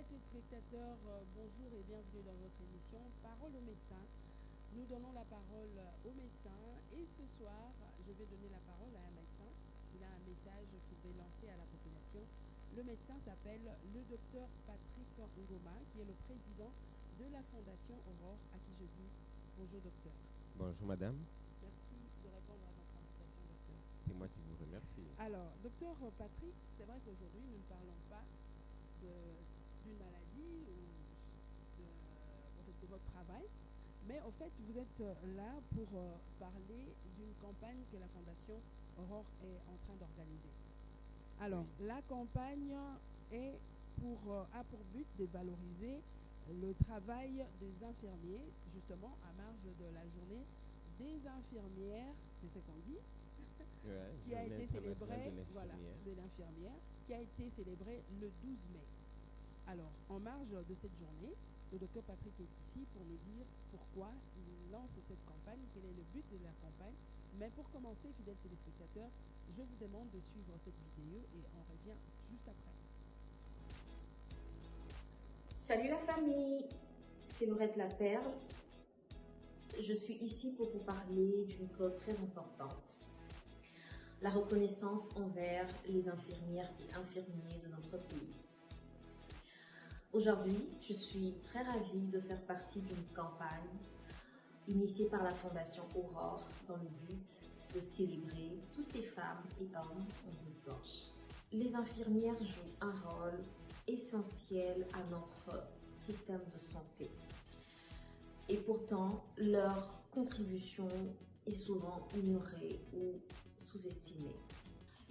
téléspectateurs, bonjour et bienvenue dans votre émission Parole aux médecins. Nous donnons la parole aux médecins et ce soir, je vais donner la parole à un médecin. Il a un message qu'il veut lancer à la population. Le médecin s'appelle le docteur Patrick Ngoma, qui est le président de la Fondation Aurore, à qui je dis bonjour docteur. Bonjour madame, Merci de répondre à notre invitation docteur. c'est moi qui vous remercie. Alors, docteur Patrick, c'est vrai qu'aujourd'hui nous ne parlons pas d'une maladie ou de votre travail, mais en fait vous êtes là pour parler d'une campagne que la Fondation Aurore est en train d'organiser. Alors, Oui. la campagne a pour but de valoriser le travail des infirmiers, justement à marge de la journée des infirmières, c'est ce qu'on dit, Ouais, qui a Journée été internationale célébrée, de voilà, l'infirmière. de l'infirmière, qui a été célébrée le 12 mai. Alors, en marge de cette journée, le docteur Patrick est ici pour nous dire pourquoi il lance cette campagne, quel est le but de la campagne. Mais pour commencer, fidèles téléspectateurs, je vous demande de suivre cette vidéo et on revient juste après. Salut la famille, c'est Laurette La Perle. Je suis ici pour vous parler d'une cause très importante. La reconnaissance envers les infirmières et infirmiers de notre pays. Aujourd'hui, je suis très ravie de faire partie d'une campagne initiée par la Fondation Aurore dans le but de célébrer toutes ces femmes et hommes en blouse blanche. Les infirmières jouent un rôle essentiel à notre système de santé. Et pourtant, leur contribution est souvent ignorée ou sous-estimée.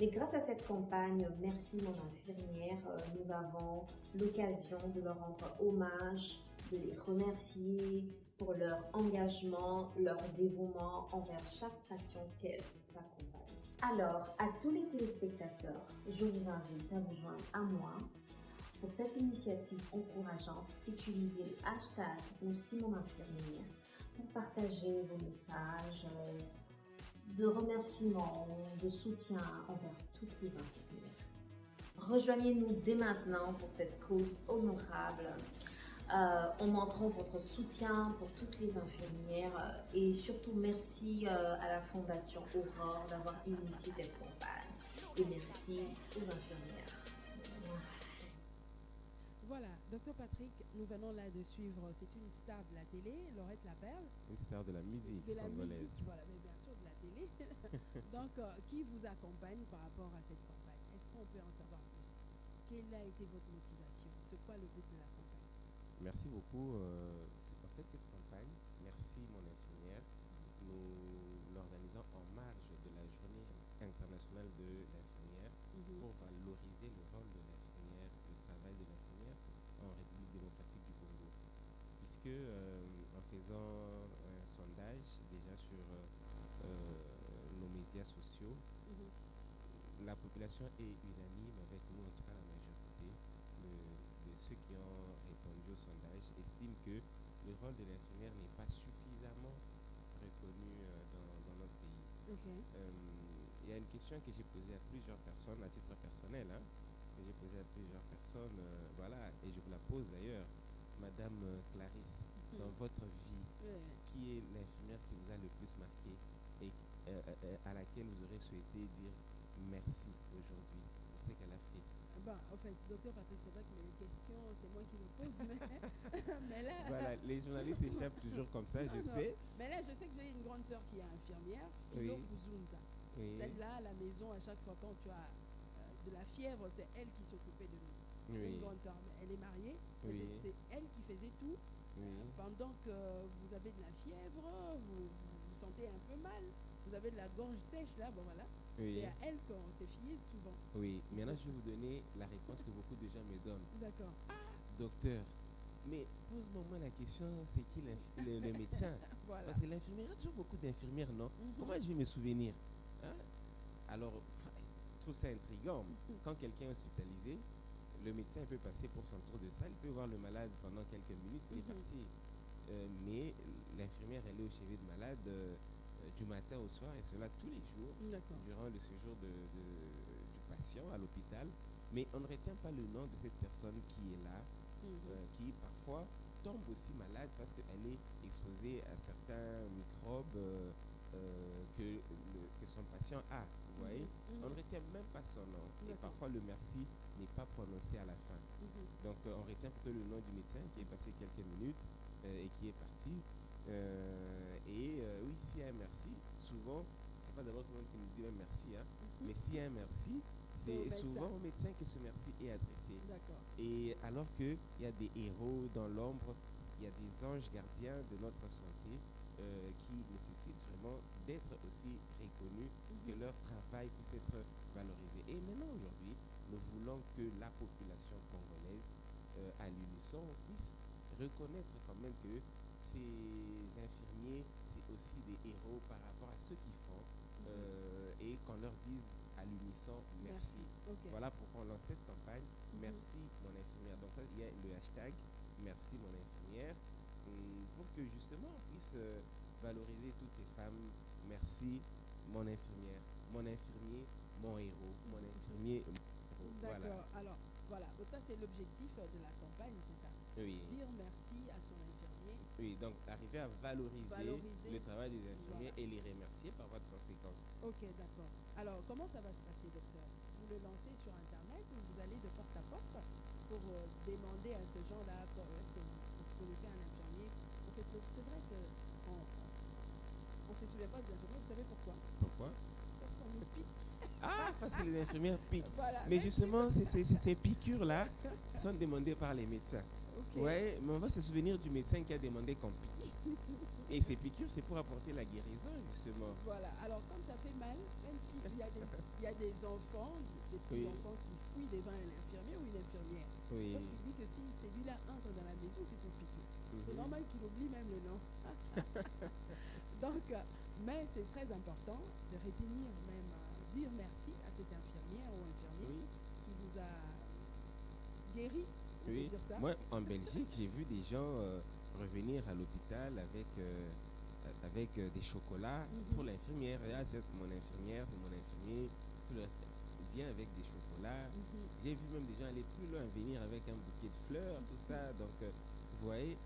Mais grâce à cette campagne Merci mon infirmière, nous avons l'occasion de leur rendre hommage, de les remercier pour leur engagement, leur dévouement envers chaque patient qu'elles accompagnent. Alors, à tous les téléspectateurs, je vous invite à vous joindre à moi pour cette initiative encourageante. Utilisez le hashtag Merci mon infirmière pour partager vos messages de remerciements, de soutien envers toutes les infirmières. Rejoignez-nous dès maintenant pour cette cause honorable en montrant votre soutien pour toutes les infirmières et surtout merci à la Fondation Aurore d'avoir initié cette campagne et merci aux infirmières. Voilà, docteur Patrick, nous venons là de suivre, c'est une star de la télé, Laurette La Perle. Une star de la musique De la congolaise. musique, voilà, mais bien sûr de la télé. Donc, qui vous accompagne par rapport à cette campagne? Est-ce qu'on peut en savoir plus? Quelle a été votre motivation? C'est quoi le but de la campagne? Merci beaucoup. En fait, cette campagne, Merci mon infirmière, nous l'organisons en marge de la journée internationale de l'infirmière pour valoriser le rôle de l'infirmière, le travail de l'infirmière en République démocratique du Congo. Puisque en faisant un sondage déjà sur nos médias sociaux, la population est unanime avec nous, en tout cas la majorité de ceux qui ont répondu au sondage estiment que le rôle de l'infirmière n'est pas suffisamment reconnu dans notre pays. Il y a une question que j'ai posée à plusieurs personnes, à titre personnel, que j'ai posée à plusieurs personnes, voilà, et je vous la pose d'ailleurs. Madame Clarisse, dans votre vie, qui est l'infirmière qui vous a le plus marqué et à laquelle vous aurez souhaité dire merci aujourd'hui pour ce qu'elle a fait? En fait, docteur Patrick, c'est vrai que les questions, c'est moi qui les pose, mais là... Voilà, les journalistes échappent toujours comme ça, je sais. Mais là, je sais que j'ai une grande sœur qui est infirmière, Philo Kuzunza. Oui. Celle-là, à la maison, à chaque fois quand tu as de la fièvre, c'est elle qui s'occupait de nous. Oui. Une grande sœur, elle est mariée, mais c'était elle qui faisait tout. Pendant que vous avez de la fièvre, vous sentez un peu mal, vous avez de la gorge sèche, là, bon voilà. C'est à elle qu'on s'est fié souvent. Oui, maintenant je vais vous donner la réponse que beaucoup de gens me donnent. D'accord. Docteur, mais pose-moi moi la question, c'est qui le médecin? Voilà. Parce que l'infirmière, il y a toujours beaucoup d'infirmières, non? Comment je vais me souvenir? Alors, je trouve ça intriguant. Quand quelqu'un est hospitalisé, le médecin peut passer pour son tour de salle, il peut voir le malade pendant quelques minutes, il est parti. Mais l'infirmière, elle est au chevet de malade du matin au soir, et cela tous les jours, durant le séjour du patient à l'hôpital. Mais on ne retient pas le nom de cette personne qui est là qui parfois tombe aussi malade parce qu'elle est exposée à certains microbes que son patient a. Vous voyez, on ne retient même pas son nom. Et parfois, le merci n'est pas prononcé à la fin. Donc, on retient plutôt le nom du médecin qui est passé quelques minutes et qui est parti. Oui, s'il y a un merci, souvent, c'est pas d'abord tout le monde qui nous dit même merci, hein, mais s'il y a un merci, c'est souvent au médecin que ce merci est adressé. Et alors qu'il y a des héros dans l'ombre, il y a des anges gardiens de notre santé qui nécessitent vraiment d'être aussi reconnus, que leur travail puisse être valorisé. Et maintenant, aujourd'hui, nous voulons que la population congolaise, à l'unisson, puisse reconnaître quand même que ces infirmiers, c'est aussi des héros par rapport à ce qu'ils font et qu'on leur dise à l'unisson merci. Voilà pourquoi on lance cette campagne, merci mon infirmière. Donc ça, il y a le hashtag merci mon infirmière pour que justement on puisse valoriser toutes ces femmes. Merci mon infirmière, mon infirmier, mon héros, mon infirmier, mon héros. D'accord, alors voilà, donc ça c'est l'objectif de la campagne, c'est ça. Oui. Dire merci à son infirmier. Oui, donc arriver à valoriser le travail des infirmiers et les remercier par votre conséquence. Ok, d'accord. Alors, comment ça va se passer, docteur? Vous le lancez sur Internet ou vous allez de porte à porte pour demander à ce gens-là, est-ce que vous connaissez un infirmier? En fait, c'est vrai qu'on ne se souvient pas des infirmiers, vous savez pourquoi? Pourquoi? Parce qu'on nous pique. Ah, parce que les infirmières piquent. Voilà, mais justement, ces piqûres-là sont demandées par les médecins. Ouais, mais on va se souvenir du médecin qui a demandé qu'on pique. Et ces piqûres, c'est pour apporter la guérison, justement. Voilà, alors comme ça fait mal, même s'il y a des enfants, des petits enfants qui fuient devant un infirmier ou une infirmière. Parce qu'il dit que si celui-là entre dans la maison, c'est pour piquer. C'est normal qu'il oublie même le nom. Donc, mais c'est très important de retenir même, dire merci à cette infirmière ou infirmier qui vous a guéri. Oui, moi en Belgique, j'ai vu des gens revenir à l'hôpital avec des chocolats pour l'infirmière. Ah, c'est mon infirmière, c'est mon infirmier, tout le reste vient avec des chocolats. J'ai vu même des gens aller plus loin, venir avec un bouquet de fleurs, tout ça. Donc, vous voyez,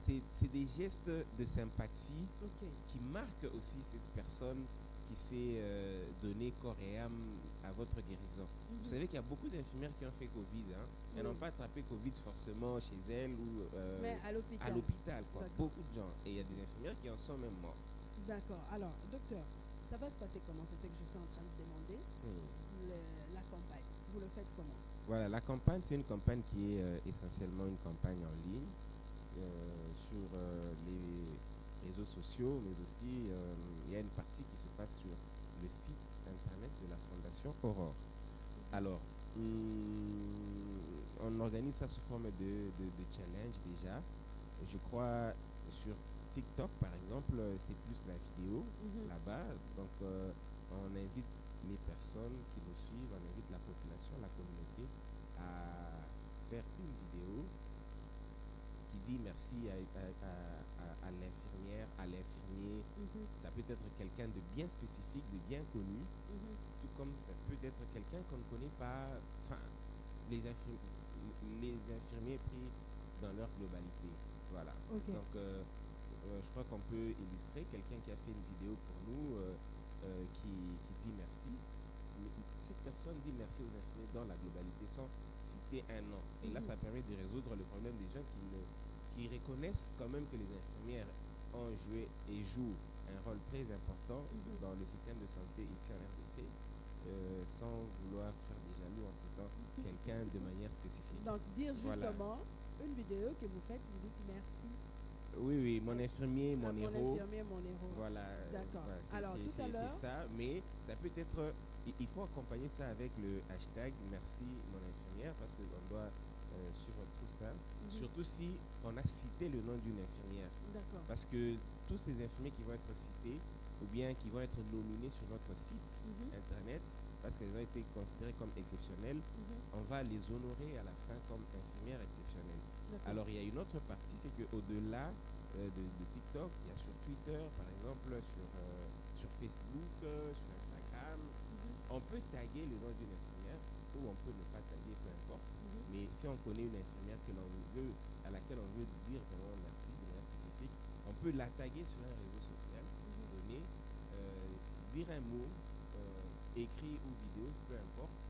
c'est des gestes de sympathie qui marquent aussi cette personne qui s'est donné corps et âme à votre guérison. Vous savez qu'il y a beaucoup d'infirmières qui ont fait Covid. Hein. Elles n'ont pas attrapé Covid forcément chez elles ou mais à l'hôpital. Beaucoup de gens. Et il y a des infirmières qui en sont même morts. D'accord. Alors, docteur, ça va se passer comment? C'est ce que je suis en train de demander. La campagne, vous le faites comment? Voilà, la campagne, c'est une campagne qui est essentiellement une campagne en ligne sur les réseaux sociaux, mais aussi il y a une partie qui se passe sur le site internet de la Fondation Aurore. Alors, on organise ça sous forme de challenge déjà. Je crois sur TikTok, par exemple, c'est plus la vidéo là-bas. Donc, on invite les personnes qui nous suivent, on invite la population, la communauté à faire une vidéo qui dit merci à l'infirmière, à l'infirmier. Ça peut être quelqu'un de bien spécifique, de bien connu, tout comme ça peut être quelqu'un qu'on ne connaît pas, enfin, les infirmiers pris dans leur globalité. Voilà. Donc, je crois qu'on peut illustrer quelqu'un qui a fait une vidéo pour nous qui dit merci. Cette personne dit merci aux infirmiers dans la globalité sans citer un nom. Et là, ça permet de résoudre le problème des gens qui reconnaissent quand même que les infirmières ont joué et jouent un rôle très important dans le système de santé ici en RDC, sans vouloir faire des jaloux en citant quelqu'un de manière spécifique. Donc, dire justement une vidéo que vous faites, vous dites merci. Oui, mon infirmier, mon héros. Mon infirmier, mon héros. Voilà. D'accord. Alors, tout à c'est l'heure. ça, mais ça peut être. Il faut accompagner ça avec le hashtag merci mon infirmière parce qu'on doit suivre tout ça. Surtout si on a cité le nom d'une infirmière. D'accord. Parce que tous ces infirmiers qui vont être cités ou bien qui vont être nominés sur notre site internet parce qu'elles ont été considérées comme exceptionnelles, on va les honorer à la fin comme infirmières exceptionnelles. Alors il y a une autre partie, c'est qu'au-delà de TikTok, il y a sur Twitter par exemple, sur Facebook, sur Instagram, on peut taguer le nom d'une infirmière ou on peut ne pas taguer, peu importe. Mais si on connaît une infirmière à laquelle on veut dire vraiment merci de manière spécifique, on peut la taguer sur un réseau social, donner, dire un mot, écrit ou vidéo, peu importe,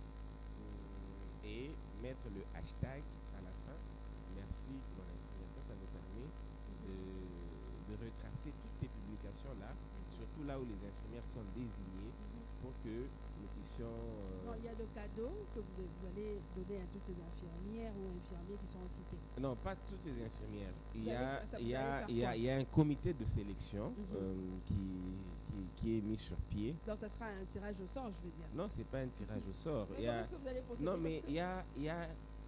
et mettre le hashtag à la fin. Merci mon infirmière. Ça nous permet de retracer toutes ces publications-là, surtout là où les infirmières sont désignées, pour que nous puissions... Non, il y a le cadeau que vous allez donner à toutes ces infirmières ou infirmiers qui sont cités. Non, pas toutes ces infirmières. Il y Vous a un comité de sélection qui est mis sur pied. Donc, ça sera un tirage au sort, je veux dire. Non, c'est pas un tirage au sort. Mais comment est-ce que vous allez procéder? Non, mais il y a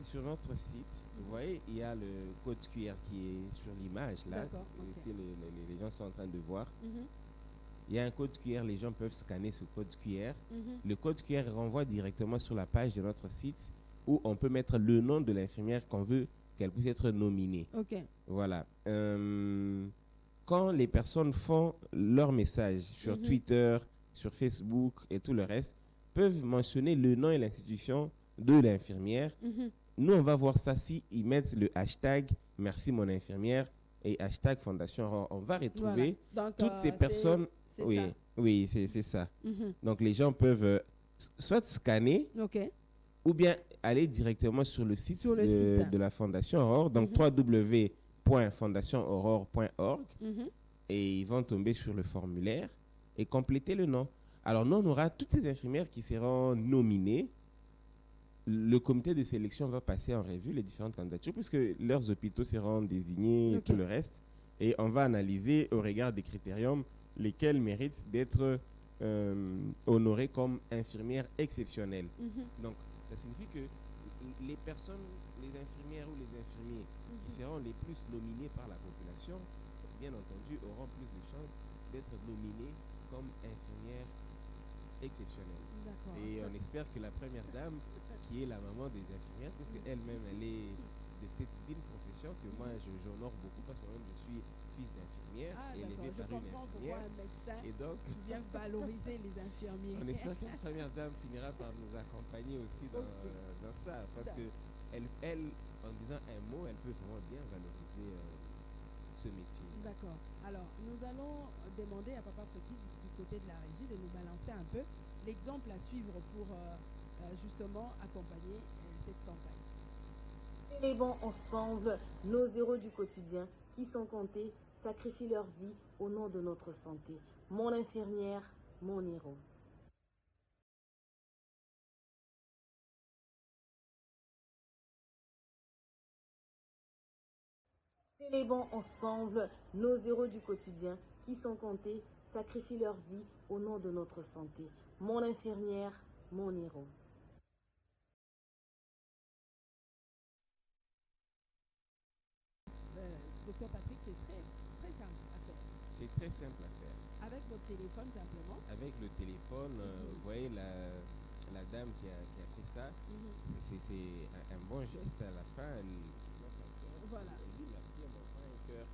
sur notre site, vous voyez, il y a le code QR qui est sur l'image là. D'accord, ok. Ici, les gens sont en train de voir. Il y a un code QR, les gens peuvent scanner ce code QR. Le code QR renvoie directement sur la page de notre site où on peut mettre le nom de l'infirmière qu'on veut qu'elle puisse être nominée. Ok. Voilà. Quand les personnes font leur message sur Twitter, sur Facebook et tout le reste, peuvent mentionner le nom et l'institution de l'infirmière. Nous, on va voir ça si ils mettent le hashtag merci mon infirmière et hashtag Fondation Aurore. On va retrouver Donc, toutes ces personnes. Oui, ça. oui, c'est ça. Donc les gens peuvent soit scanner ou bien aller directement sur le site, de la Fondation Aurore. Donc www.fondationaurore.org et ils vont tomber sur le formulaire et compléter le nom. Alors nous, on aura toutes ces infirmières qui seront nominées. Le comité de sélection va passer en revue les différentes candidatures puisque leurs hôpitaux seront désignés et tout le reste. Et on va analyser au regard des critériums lesquels méritent d'être honorés comme infirmières exceptionnelles. Donc, ça signifie que les personnes, les infirmières ou les infirmiers qui seront les plus nominés par la population, bien entendu, auront plus de chances d'être nominés comme infirmières exceptionnelles. Et on espère que la première dame, qui est la maman des infirmières, puisque elle-même, elle est de cette digne profession que moi, j'honore beaucoup parce que moi-même, je suis fils d'infirmière, élevé par une infirmière. Un médecin et donc, qui vient valoriser les infirmiers. on espère que la première dame finira par nous accompagner aussi dans ça, parce que elle, en disant un mot, elle peut vraiment bien valoriser ce métier. D'accord. Alors, nous allons demander à Papa Foti du côté de la régie de nous balancer un peu l'exemple à suivre pour justement accompagner cette campagne. Célébrons ensemble nos héros du quotidien qui sont comptés, sacrifient leur vie au nom de notre santé. Mon infirmière, mon héros. Célébrons ensemble nos héros du quotidien qui sont comptés, sacrifient leur vie au nom de notre santé. Mon infirmière, mon héros. Docteur Patrick, c'est très, très simple à faire. C'est très simple à faire. Avec votre téléphone simplement. Avec le téléphone, vous voyez la dame qui a fait ça, c'est un bon geste à la fin. Elle dit merci, elle m'envoie un cœur.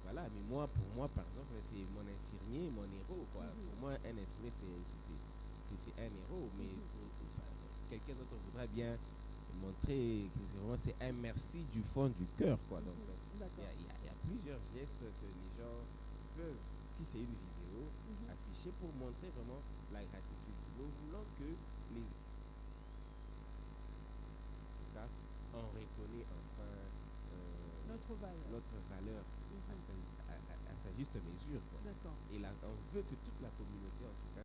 Voilà, mais pour moi, par exemple, c'est mon infirmier, mon héros. Quoi. Pour moi, un infirmier, c'est un héros, mais quelqu'un d'autre voudra bien montrer que c'est un merci du fond du cœur. Quoi. Donc, il y a plusieurs gestes que les gens peuvent, si c'est une vidéo, afficher pour montrer vraiment la gratitude. Nous voulons que les... En tout cas, on reconnaît enfin notre valeur à sa juste mesure. Et là, on veut que toute la communauté, en tout cas,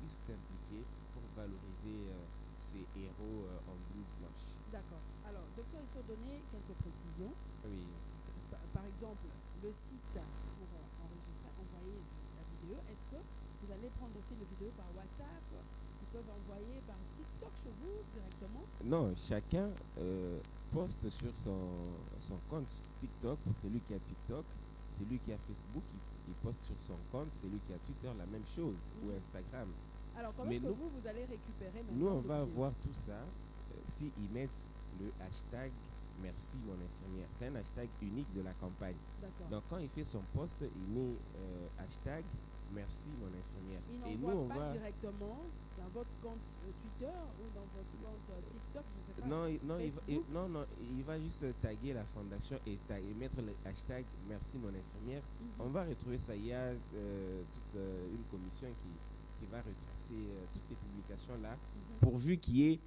puisse s'impliquer pour valoriser ces héros en blouse blanche. D'accord. Alors, docteur, il faut donner quelques précisions. Oui. Par exemple, le site pour enregistrer, envoyer la vidéo, est-ce que vous allez prendre aussi les vidéos par WhatsApp? Ils peuvent envoyer par TikTok chez vous directement? Non, chacun poste sur son compte TikTok. Pour celui qui a TikTok, celui qui a Facebook, il poste sur son compte. Celui qui a Twitter, la même chose, ou Instagram. Alors, comment est-ce que vous allez récupérer maintenant? Nous, on va voir tout ça s'ils mettent le hashtag merci mon infirmière. C'est un hashtag unique de la campagne. Donc, quand il fait son post, il met hashtag merci mon infirmière. Ils Et nous, n'envoient on pas va... directement dans votre compte Twitter ou dans votre compte TikTok, je sais pas. Non, Facebook. non, il va juste taguer la fondation et mettre le hashtag merci mon infirmière. On va retrouver ça. Il y a toute une commission qui va retracer toutes ces publications-là, pourvu qu'il y ait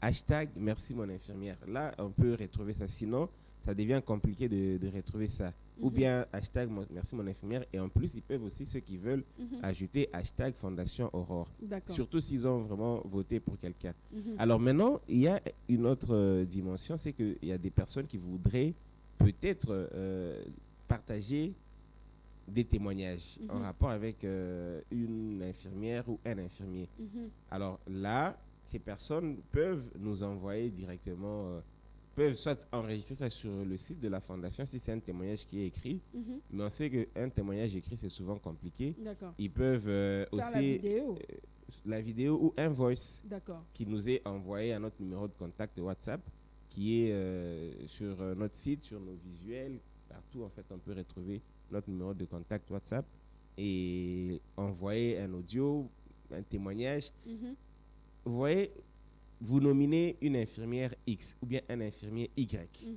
hashtag merci mon infirmière. Là, on peut retrouver ça. Sinon, ça devient compliqué de retrouver ça. Ou bien hashtag merci mon infirmière. Et en plus, ils peuvent aussi, ceux qui veulent, ajouter hashtag Fondation Aurore. Surtout s'ils ont vraiment voté pour quelqu'un. Alors maintenant, il y a une autre dimension, c'est qu'il y a des personnes qui voudraient peut-être partager des témoignages en rapport avec une infirmière ou un infirmier. Alors là, ces personnes peuvent nous envoyer directement, peuvent soit enregistrer ça sur le site de la fondation si c'est un témoignage qui est écrit, mais on sait qu'un témoignage écrit c'est souvent compliqué. Ils peuvent aussi la vidéo ou un voice qui nous est envoyé à notre numéro de contact WhatsApp qui est sur notre site, sur nos visuels, partout en fait on peut retrouver notre numéro de contact WhatsApp et envoyer un audio, un témoignage. Vous voyez, vous nominez une infirmière X ou bien un infirmier Y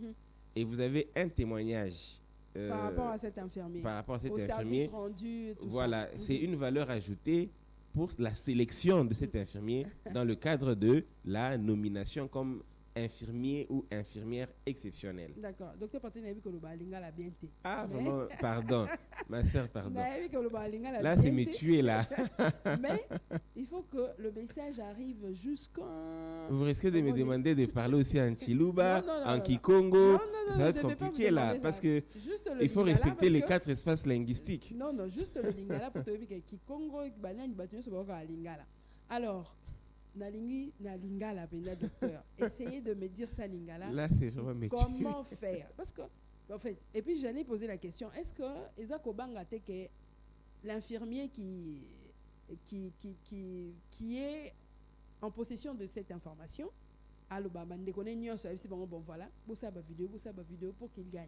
et vous avez un témoignage par rapport à cet infirmier. Par rapport à cet au infirmier. Service rendu, tout voilà, ça. c'est une valeur ajoutée pour la sélection de cet infirmier dans le cadre de la nomination comme infirmier ou infirmière exceptionnelle. D'accord. Docteur Patin a vu que le balinga l'a bien été. Ah, vraiment, pardon. Ma soeur, pardon. Là, Là, c'est me tuer, là. Mais il faut que le message arrive jusqu'à... Vous risquez de me demander de parler aussi en Chiluba, en Kikongo. Non, ça va être compliqué, là, parce que il faut respecter les 4 espaces linguistiques. Non, juste le lingala pour te dire que Kikongo, Banane, Batun, c'est pas lingala. Alors, Nalingi, Nalingala, docteur. Essayez de me dire ça, Lingala. Là, c'est vraiment métier. Comment faire? Parce que, en fait, et puis j'allais poser la question, est-ce que Ezako Bangate, que l'infirmier qui est en possession de cette information, bon voilà, vous vidéo pour qu'il gagne.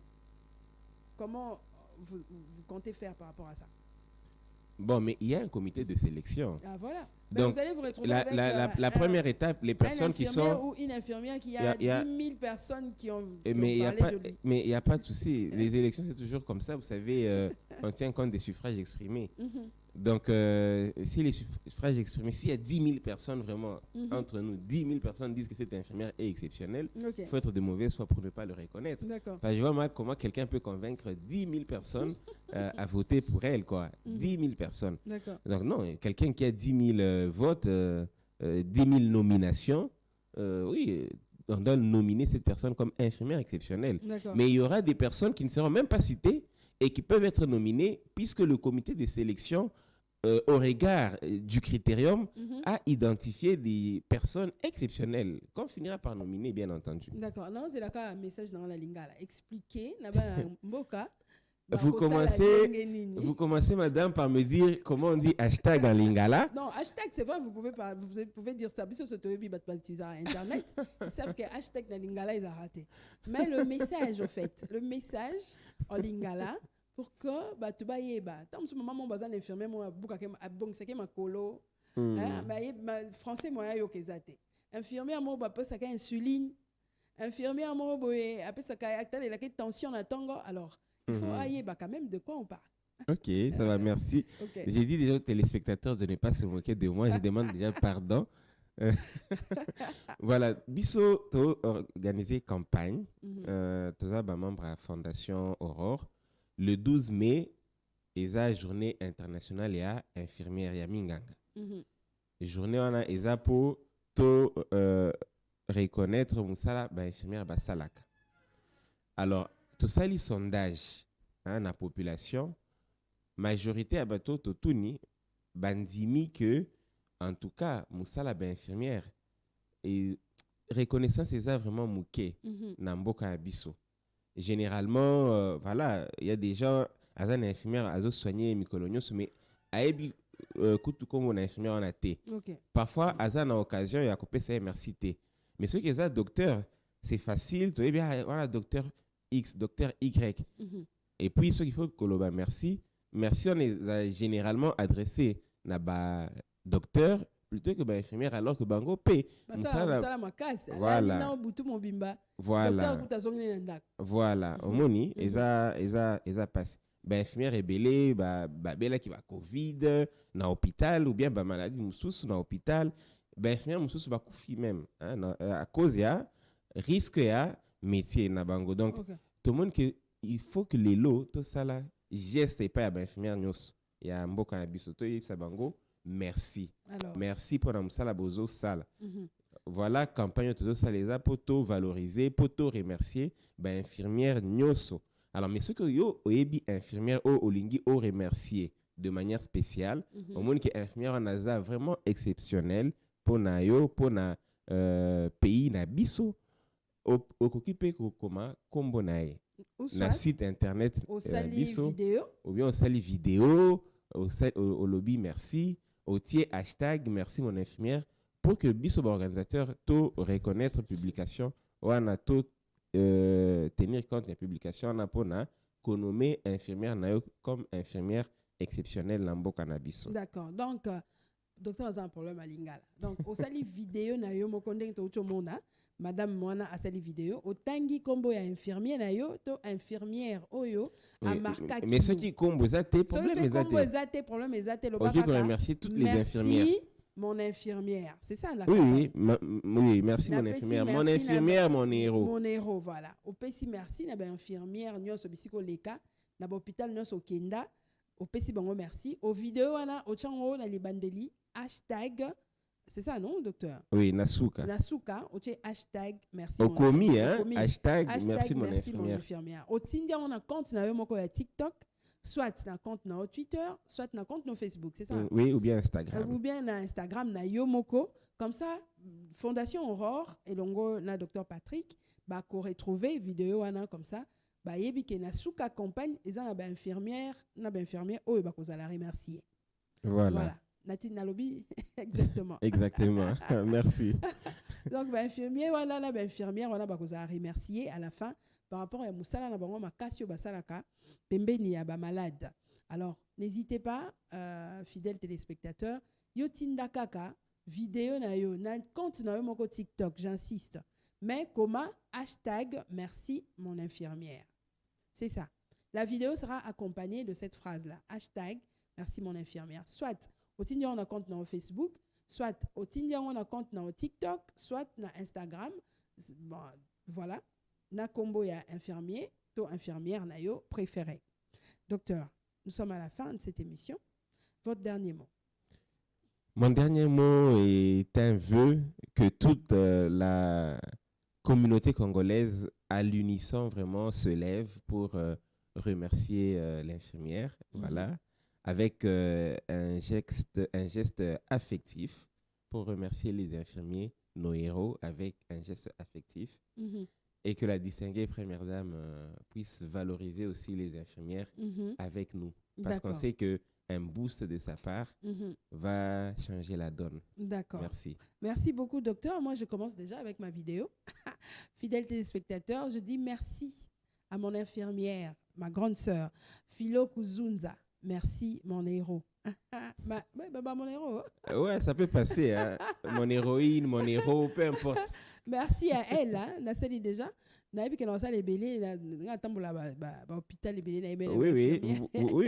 Comment vous comptez faire par rapport à ça? Bon, mais il y a un comité de sélection. Ah, voilà. Donc, vous allez vous retrouver la première étape, les personnes qui sont... ou une infirmière qui a 10 000 personnes qui ont mais il n'y a pas de souci. Les élections, c'est toujours comme ça. Vous savez, on tient compte des suffrages exprimés. Donc, si les suffrages exprimés, s'il y a 10 000 personnes vraiment entre nous, 10 000 personnes disent que cette infirmière est exceptionnelle, il faut être de mauvaise foi pour ne pas le reconnaître. Parce que je vois mal comment quelqu'un peut convaincre 10 000 personnes à voter pour elle, quoi. 10 000 personnes. Donc, non, quelqu'un qui a 10 000 votes, 10 000 nominations, oui, on doit nominer cette personne comme infirmière exceptionnelle. Mais il y aura des personnes qui ne seront même pas citées et qui peuvent être nominées puisque le comité de sélection, au regard du critérium, a identifié des personnes exceptionnelles qu'on finira par nominer, bien entendu. D'accord. Non, c'est là qu'un message dans la lingala. Expliquer, vous commencez, madame, par me dire comment on dit hashtag en lingala. Non, hashtag, c'est vrai, vous pouvez dire ça. Bis sur utiliser Internet. Ils savent que hashtag en lingala, ils ont raté. Mais le message, en fait, le message en lingala, pour que tu bailles, tant que maman bazan infirmière moi bon c'est que ma colo français moi yo kezate infirmière moi ba pesa ka insuline infirmière moi boye après ça ka actel la tension na tongo alors il faut ailler quand même de quoi on parle. OK, ça va, merci. J'ai dit déjà aux téléspectateurs de ne pas se moquer de moi, je demande déjà pardon. Voilà, biso to organiser campagne toza ba membre à Fondation Aurore. Le 12 mai, eza journée internationale ya infirmière ya minganga. Journée wana eza pour to reconnaître musala ba infirmière ba salaka. Alors, tout ça li sondage na population, majorité à bato totuni bandimi que en tout cas musala ba infirmière et reconnaissance eza vraiment muke na mboka ya biso. Généralement, voilà, il y a des gens, azan infirmière, azo soigner mycolonios, mais aebi kutu comme on infirmière en a té. Parfois, azan a occasion, il y a coupé ça merci té. Mais ceux qui sont docteur, c'est facile, tu bien voilà docteur X, docteur Y. Et puis ceux qu'il faut que merci, merci, on les a généralement adressés à docteur plutôt que infirmière, alors que bango P. Voilà. Voilà. Omoni, eza passe. Infirmière est belé, bela qui va Covid, na hôpital, ou bien maladie moussous na hôpital. Infirmière moussous va koufi même. À cause ya, risque ya, métier na bango. Donc, tout le monde, il faut que les lots, tout ça là, geste pas à infirmière nyos. Il y a un beau cannabis auto, ça bango. Merci. Alors. Merci pour la sala bozo sala. Voilà, campagne tout ça les a pour valoriser, pour remercier, infirmière nyoso. Alors, mais ce que yo oebi infirmière o olingi o remercier de manière spéciale, au monde qui infirmière en asa vraiment exceptionnel pour na yo, pour na pays na biso, au occupé comment kombo nae. Na site internet biso, vidéo. Ou bien au sali vidéo, au lobby merci. Au tiers hashtag merci mon infirmière pour que biso organisateur to reconnaître publication ou ana to tenir compte des publications na pona nommer infirmière na yo comme infirmière exceptionnelle lambo cannabis. D'accord. Donc docteur a un problème à lingala. Donc au sali vidéo na yo mo kondeng to chomona madame Moana a sali vidéo au tangi combo ya infirmière na yo to infirmière oyo a marqué. Mais ce qui combo ça tes problèmes exacté le OK, remercie toutes les infirmières. Merci mon infirmière, c'est ça la Oui, merci mon infirmière. Mon infirmière, mon héros. Mon héros, voilà. Au PC merci na ba infirmière nyoso bisiko leka na ba hôpital nyoso kenda. Au PC bango merci. Au vidéo ana au chango na libandeli hashtag. C'est ça, non, docteur? Oui, Nasuka. Nasuka, au hashtag merci. Au commis, hein? Hashtag merci mon infirmière. Au Tinder, on a compte na yomoko ya TikTok, soit na compte na Twitter, soit na compte na Facebook, c'est ça? Oui, ou bien Instagram. Ou bien na Instagram na yomoko. Comme ça, Fondation Aurore et longo na docteur Patrick, bah, qu'on retrouve vidéo ana comme ça, bah, yebi ke Nasuka campagne, ils ont na infirmière, oh, bah, qu'on la remercier. Voilà. Natine Nalobi, exactement. Exactement. Merci. Donc, infirmière, voilà, infirmière, on a remercier à la fin par rapport à Moussala, na bango makasio basalaka, pembeni ya ba malade. Alors, n'hésitez pas, fidèles téléspectateurs, yo tinda kaka, vidéo na yo, na compte na yo moko TikTok, j'insiste. Mais comment hashtag merci mon infirmière. C'est ça. La vidéo sera accompagnée de cette phrase-là. Hashtag merci mon infirmière. Soit au Tinder, on a compte dans Facebook, soit au Tinder, on a compte dans TikTok, soit dans Instagram. Bon, voilà. Na combo ya infirmier, to infirmière na yo préféré. Docteur, nous sommes à la fin de cette émission. Votre dernier mot. Mon dernier mot est un vœu que toute la communauté congolaise à l'unisson vraiment se lève pour remercier l'infirmière. Voilà. Avec un geste affectif pour remercier les infirmiers, nos héros, avec un geste affectif. Et que la distinguée première dame puisse valoriser aussi les infirmières avec nous. Parce qu'on sait qu'un boost de sa part va changer la donne. D'accord. Merci. Merci beaucoup, docteur. Moi, je commence déjà avec ma vidéo. Fidèles téléspectateurs, je dis merci à mon infirmière, ma grande sœur, Philo Kuzunza. Merci, mon héros. Mon héros. Ouais, ça peut passer. Hein. Mon héroïne, mon héros, peu importe. Merci à elle. Hein. Celle déjà. Oui,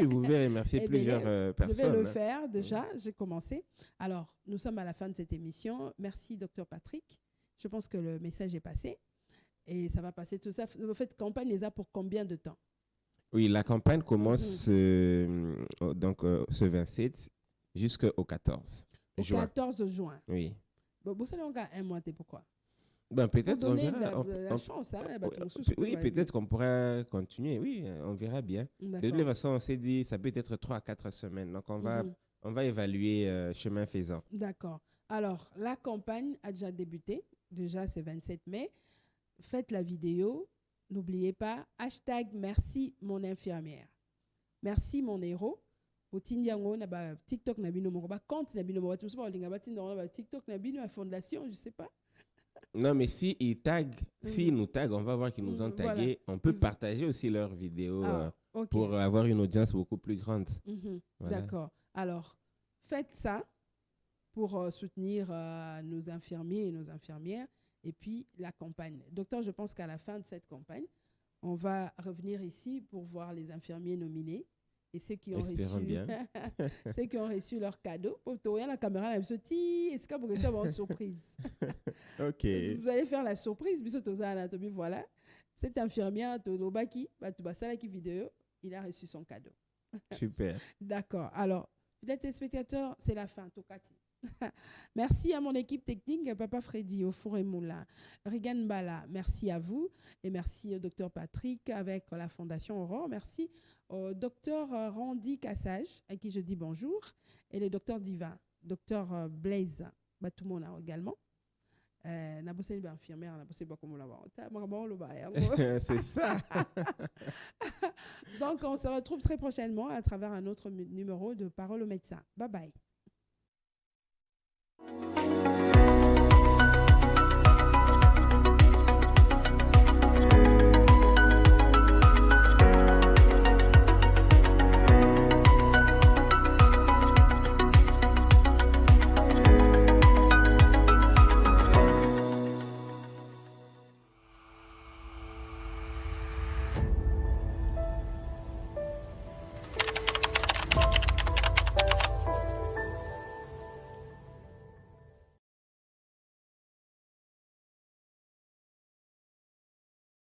vous pouvez remercier plusieurs personnes. Je vais le faire déjà. J'ai commencé. Alors, nous sommes à la fin de cette émission. Merci, docteur Patrick. Je pense que le message est passé. Et ça va passer tout ça. En fait, campagne les a pour combien de temps? Oui, la campagne commence donc ce 27 jusqu'au 14 juin. 14 juin. Oui. Vous savez, on a un mois, pourquoi? Peut-être on verra. La chance, hein, oui, peut-être qu'on pourra continuer. Oui, on verra bien. De toute façon, on s'est dit ça peut être 3 à 4 semaines. Donc, on va évaluer chemin faisant. D'accord. Alors, la campagne a déjà débuté. Déjà, c'est 27 mai. Faites la vidéo. N'oubliez pas, hashtag merci mon infirmière. Merci mon héros. Au Tindiango, na TikTok na bino moko ba compte na bino moko. Tu me sais pas linga ba Tindiango na TikTok na bino la fondation, je sais pas. Non, mais si ils nous taguent, on va voir qu'ils nous ont tagués. Voilà. On peut partager aussi leurs vidéos Ok. pour avoir une audience beaucoup plus grande. Voilà. D'accord. Alors, faites ça pour soutenir nos infirmiers et nos infirmières et puis la campagne. Docteur, je pense qu'à la fin de cette campagne, on va revenir ici pour voir les infirmiers nominés et ceux qui ont Espérons bien. ceux qui ont reçu leur cadeau. Pour te regarder la caméra, là, est-ce que vous recevez une surprise? Ok. Vous allez faire la surprise, bisous aux anatomie, voilà. Cette infirmière, Tolobaki, Batubasalaki vidéo, il a reçu son cadeau. Super. D'accord. Alors, peut-être téléspectateurs, c'est la fin, Tokati. Merci à mon équipe technique, Papa Freddy au four et moulin, Regan Bala, merci à vous et merci au docteur Patrick avec la Fondation Aurore. Merci au docteur Randy Cassage à qui je dis bonjour et le docteur Diva, docteur Blaise Batumona également. N'a pas une infirmière, n'a pas comme on C'est ça. Donc on se retrouve très prochainement à travers un autre numéro de Parole au médecin. Bye bye.